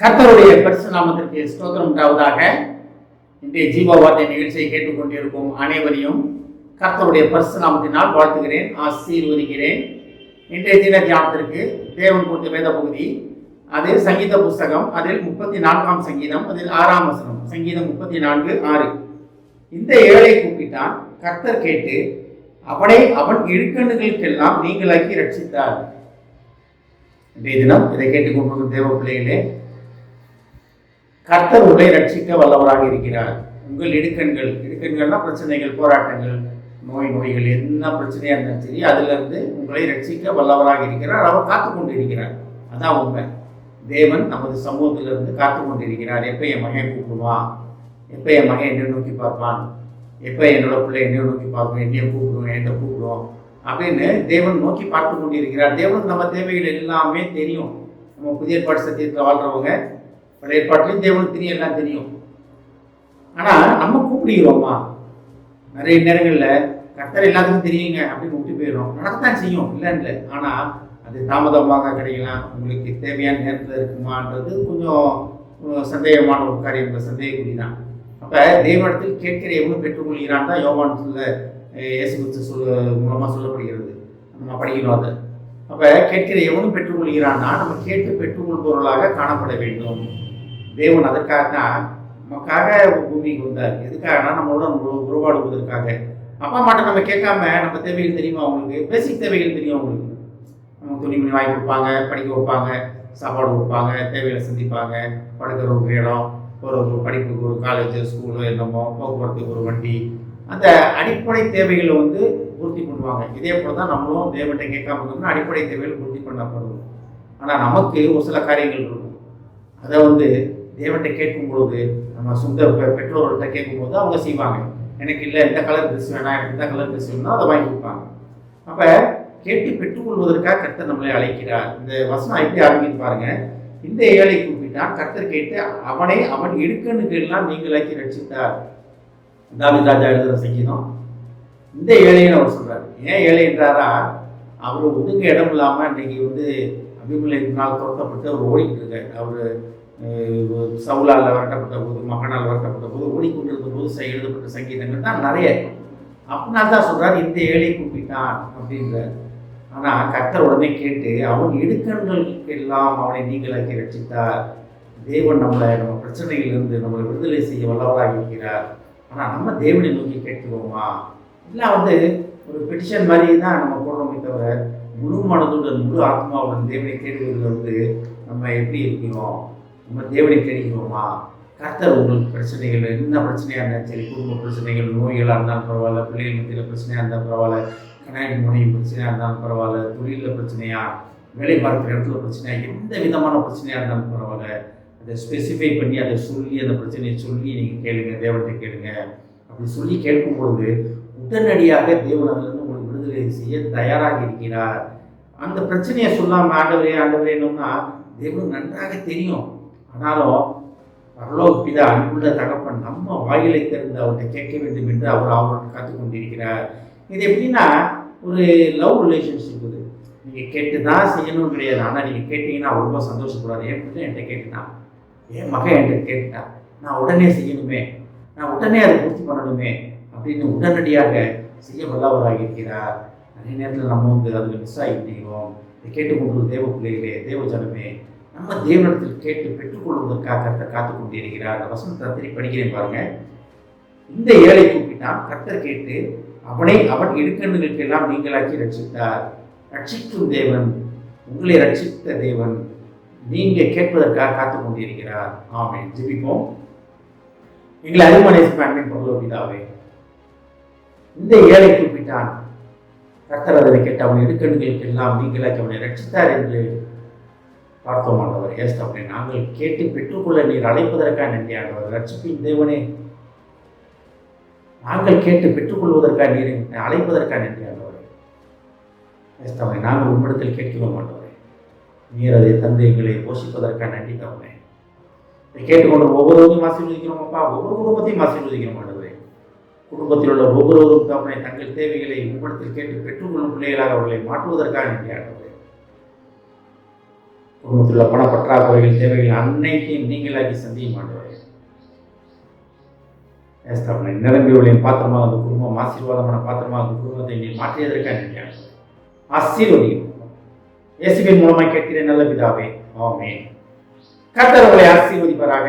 கர்த்தருடைய பரிசு நாமத்திற்கு ஸ்தோத்திரம் உண்டாவதாக. இன்றைய ஜீவ வார்த்தை நிகழ்ச்சியை கேட்டுக்கொண்டிருக்கும் அனைவரையும் கர்த்தருடைய பரிசு நாமத்தினால் வாழ்த்துகிறேன், ஆசீர்வதிக்கிறேன். இன்றைய தின தியானத்திற்கு தேவன் கொடுத்த வேத பகுதி, அது சங்கீத புஸ்தகம், அதில் 34ஆம் சங்கீதம், அதில் 6ஆம் வசனம். சங்கீதம் 34:6. இந்த ஏழை கூப்பிட்டான், கர்த்தர் கேட்டு அவனை அவன் இழுக்கண்ணுகளுக்கெல்லாம் நீங்களாக்கி ரட்சித்தார். இன்றைய தினம் இதை கேட்டுக்கொண்டிருக்கும் தேவ பிள்ளைகளே, கர்த்தர் உங்களை ரட்சிக்க வல்லவராக இருக்கிறார். உங்கள் இடுக்கண்கள்னா பிரச்சனைகள், போராட்டங்கள், நோய்கள் என்ன பிரச்சனையா இருந்தாலும் சரி, அதிலிருந்து உங்களை ரட்சிக்க வல்லவராக இருக்கிறார். அவர் காத்து கொண்டு இருக்கிறார். அதான் உண்மை. தேவன் நமது சமூகத்திலிருந்து காத்து கொண்டு இருக்கிறார். எப்போ என் மகன் கூப்பிடுவான், எப்போ என் மகன் என்னை நோக்கி பார்ப்பான், எப்போ என்னோட பிள்ளை என்னை நோக்கி பார்ப்போம், என்னைய கூப்பிடுவோம், என்கிட்ட கூப்பிடுவோம் அப்படின்னு தேவன் நோக்கி பார்த்து கொண்டு இருக்கிறார். தேவனுக்கு நம்ம தேவைகள் எல்லாமே தெரியும். நம்ம புதிய ஏற்பாடு சத்தியத்தில் வாழ்றவங்க, பழைய ஏற்பாட்டிலையும் தேவனுக்கு தெரியும், எல்லாம் தெரியும். ஆனால் நம்ம கூப்பிடுகிறோமா? நிறைய நேரங்களில் கர்த்தர் எல்லாத்துக்கும் தெரியுங்க அப்படின்னு விட்டு போயிடும். நடத்தான் செய்யும், இல்லைன்னு. ஆனால் அது தாமதமாக கிடைக்கலாம், உங்களுக்கு தேவையான நேரத்தில் இருக்குமான்றது கொஞ்சம் சந்தேகமான ஒரு காரியம், சந்தேகக்குறி தான். அப்போ தேவனிடத்தில் கேட்கிற எவனும் பெற்றுக்கொள்கிறான் தான் யோவான் இயேசு கிறிஸ்து மூலமாக சொல்லப்படுகிறது. நம்ம படிக்கணும் அதை. அப்போ கேட்கிற எவனும் பெற்றுக்கொள்கிறான்னா நம்ம கேட்டு பெற்றுக்கொள்பவர்களாக காணப்பட வேண்டும். தேவன் அதற்காக தான் நமக்காக பூமிக்கு வந்தார். எதுக்காகனா நம்மளோட உருவாடுவதற்காக. அப்பா அம்மாட்ட நம்ம கேட்காம நம்ம தேவைகள் தெரியுமா அவங்களுக்கு? பேசிக் தேவைகள் தெரியும் அவங்களுக்கு. நம்ம துணிமணி வாங்கி கொடுப்பாங்க, படிக்க வைப்பாங்க, சாப்பாடு கொடுப்பாங்க, தேவைகளை சந்திப்பாங்க, படுக்கிற ஒரு இடம், ஒரு படிப்புக்கு ஒரு காலேஜ், ஸ்கூலோ என்னமோ, போக்குவரத்துக்கு ஒரு வண்டி, அந்த அடிப்படை தேவைகளை பூர்த்தி பண்ணுவாங்க. இதே போல தான் நம்மளும் தேவன்கிட்ட கேட்காம இருந்தோம்னா அடிப்படை தேவைகள் பூர்த்தி பண்ணப்படும். ஆனால் நமக்கு ஒரு சில காரியங்கள் இருக்கும். அதை தேவன்கிட்ட கேட்கும்பொழுது, நம்ம சொந்த பெற்றோர்கள்ட்ட கேட்கும்போது அவங்க செய்வாங்க. எனக்கு இல்லை, இந்த கலர் ட்ரெஸ் வேணாம், எனக்கு இந்த கலர் ட்ரெஸ் வேணும்னா அதை வாங்கி கொடுப்பாங்க. அப்போ கேட்டு பெற்றுக்கொள்வதற்காக கர்த்தர் நம்மளை அழைக்கிறார். இந்த வசனம் எப்படி ஆரம்பித்து பாருங்க. இந்த ஏழை கூப்பிட்டான், கர்த்தர் கேட்டு அவனை அவன் இடுக்கண்ணுக்கெல்லாம் நீங்களாக்கி ரட்சித்தார். தாவீது ராஜா எழுதுகிற சங்கீதம். இந்த ஏழைன்னு அவர் சொல்றாரு. ஏன் ஏழை என்றாரா? அவர் ஒதுங்க இடம் இல்லாமல் இன்னைக்கு அபிமலேக்கினால் துரத்தப்பட்டு அவர் ஓடிக்கிட்டு இருக்காரு. அவர் சவுலால் வரட்டப்பட்ட போது, மகனால் வரட்டப்பட்ட போது, ஓடிக்கொண்டிருந்த போது எழுதப்பட்ட சங்கீதங்கள் தான் நிறைய. அப்படின்னா தான் சொல்றாரு இந்த ஏழை கூப்பிட்டான் அப்படின்றார். ஆனால் கர்த்தர் உடனே கேட்டு அவன் இடுக்கண்களுக்கு எல்லாம் அவனை நீங்களாக்கி ரட்சித்தார். தேவன் நம்ம பிரச்சனைகளிலிருந்து நம்மளை விடுதலை செய்ய வல்லவராக இருக்கிறார். ஆனால் நம்ம தேவனை நோக்கி கேட்கிறோமா? இல்லை ஒரு பெட்டிஷன் மாதிரி தான் நம்ம போடுறோமே தவிர முழு மனதுடன் முழு ஆத்மாவுடன் தேவனை தேடுவதில் நம்ம எப்படி இருக்கிறோம்? நம்ம தேவனை தேடுகிறோமா? கர்த்தர் உங்களுக்கு பிரச்சனைகள் என்ன பிரச்சனையாக இருந்தாலும் சரி, குடும்ப பிரச்சனைகள், நோய்களாக இருந்தாலும் பரவாயில்ல, பிள்ளைகள் மத்தியில் பிரச்சனையாக இருந்தாலும் பரவாயில்ல, கணவன் மனைவி பிரச்சனையாக இருந்தாலும் பரவாயில்ல, தொழிலில் பிரச்சனையா, வேலை பார்க்குற இடத்துல பிரச்சனையா, எந்த விதமான பிரச்சனையாக இருந்தாலும் பரவாயில்ல, அதை ஸ்பெசிஃபை பண்ணி அதை சொல்லி அந்த பிரச்சனையை சொல்லி நீங்கள் கேளுங்க, தேவன்கிட்ட கேளுங்க. அப்படி சொல்லி கேட்கும்பொழுது உடனடியாக தேவன் அதிலிருந்து உங்களுக்கு விடுதலை செய்ய தயாராக இருக்கிறார். அந்த பிரச்சனையை சொல்லாமல் ஆண்டவரேனோம்னா தேவன் நன்றாக தெரியும். ஆனாலும் பரலோக பிதா அன்புள்ள தகப்பன் நம்ம வாயிலை திறந்து அவர்கிட்ட கேட்க வேண்டும் என்று அவர்கிட்ட காத்து கொண்டிருக்கிறார். இது எப்படின்னா ஒரு லவ் ரிலேஷன்ஷிப். இது நீங்கள் கேட்டு தான் செய்யணும் கிடையாது. ஆனால் நீங்கள் கேட்டீங்கன்னா ரொம்ப சந்தோஷப்படாது. என் பிள்ளை என்கிட்ட கேட்டுட்டான், என் மகன் என்கிட்ட கேட்டுட்டான், நான் உடனே செய்யணுமே, நான் உடனே அதை பூர்த்தி பண்ணணுமே அப்படின்னு உடனடியாக செய்ய வல்லவராக இருக்கிறார். நிறைய நேரத்தில் நம்ம அதில் மிஸ் ஆகிட்டோம். இதை கேட்டுக்கொண்டு தேவ பிள்ளைகளே, தேவ ஜனமே, நம்ம தேவனிடத்தில் கேட்டு பெற்றுக்கொள்வதற்காக கர்த்தர் காத்து கொண்டிருக்கிறார். அந்த வசனத்தை திருப்பி படிக்கிறேன் பாருங்க. இந்த ஏழை கூப்பிட்டான், கர்த்தர் கேட்டு அவனை அவன் இடுக்கண்ணுகளுக்கெல்லாம் நீங்களாக்கி ரட்சித்தார். ரட்சிக்கும் தேவன், உங்களை ரட்சித்த தேவன் நீங்க கேட்பதற்காக காத்து கொண்டிருக்கிறார். ஆமென். ஜெபிப்போம். எங்களை அருமனேசமே பரலோக பிதாவே, இந்த ஏழை கூப்பிட்டான், கர்த்தர் அதனை கேட்டு அவன் இடுக்கண்ணுகளுக்கு எல்லாம் நீங்களாக்கி அவனை ரட்சித்தார் என்று பார்த்தோம். ஆண்டவர் ஏஸ்ட் அப்படி நாங்கள் கேட்டு பெற்றுக்கொள்ள நீர் அழைப்பதற்காக நன்றி ஆண்டவர். ரட்சிப்பின் தேவனே, நாங்கள் கேட்டு பெற்றுக்கொள்வதற்காக நீர் அழைப்பதற்காக நன்றி ஆண்டவர். ஏஸ்ட் அப்படி நாங்கள் உம்மிடத்தில் கேட்கிறோம் ஆண்டவரே. நீர் அதை தந்து எங்களை போஷிப்பதற்காக நன்றி தவறே. இதை கேட்டுக்கொண்டு ஒவ்வொருவரையும் ஆசீர்வதிக்கிறோம் அப்பா. ஒவ்வொரு குடும்பத்தையும் ஆசீர்வதிக்கிறோம் ஆண்டவரே. குடும்பத்தில் உள்ள ஒவ்வொருவரும் தவறை தங்கள் தேவைகளை உம்மிடத்தில் கேட்டு பெற்றுக்கொள்ளும் பிள்ளைகளாக அவர்களை மாற்றுவதற்காக நன்றி ஆண்டவரே. குடும்பத்தில் உள்ள பண பற்றாக்குறைகள் தேவைகள் அன்னைத்தையும் நீங்களாக்கி சந்தியும் ஆண்டவரே. நிரம்பி ஒளியின் பாத்திரமாக அந்த குடும்பம் ஆசீர்வாதமான பாத்திரமாக அந்த குடும்பத்தை நீ மாற்றியதற்காக நன்றி ஆண்டவரே. ஆசீர்வதியும் இயேசுவின் மூலமாய் கேட்கிறேன் நல்ல பிதாவே, ஆமென். கர்த்தர் உங்களை ஆசீர்வதிப்பாராக.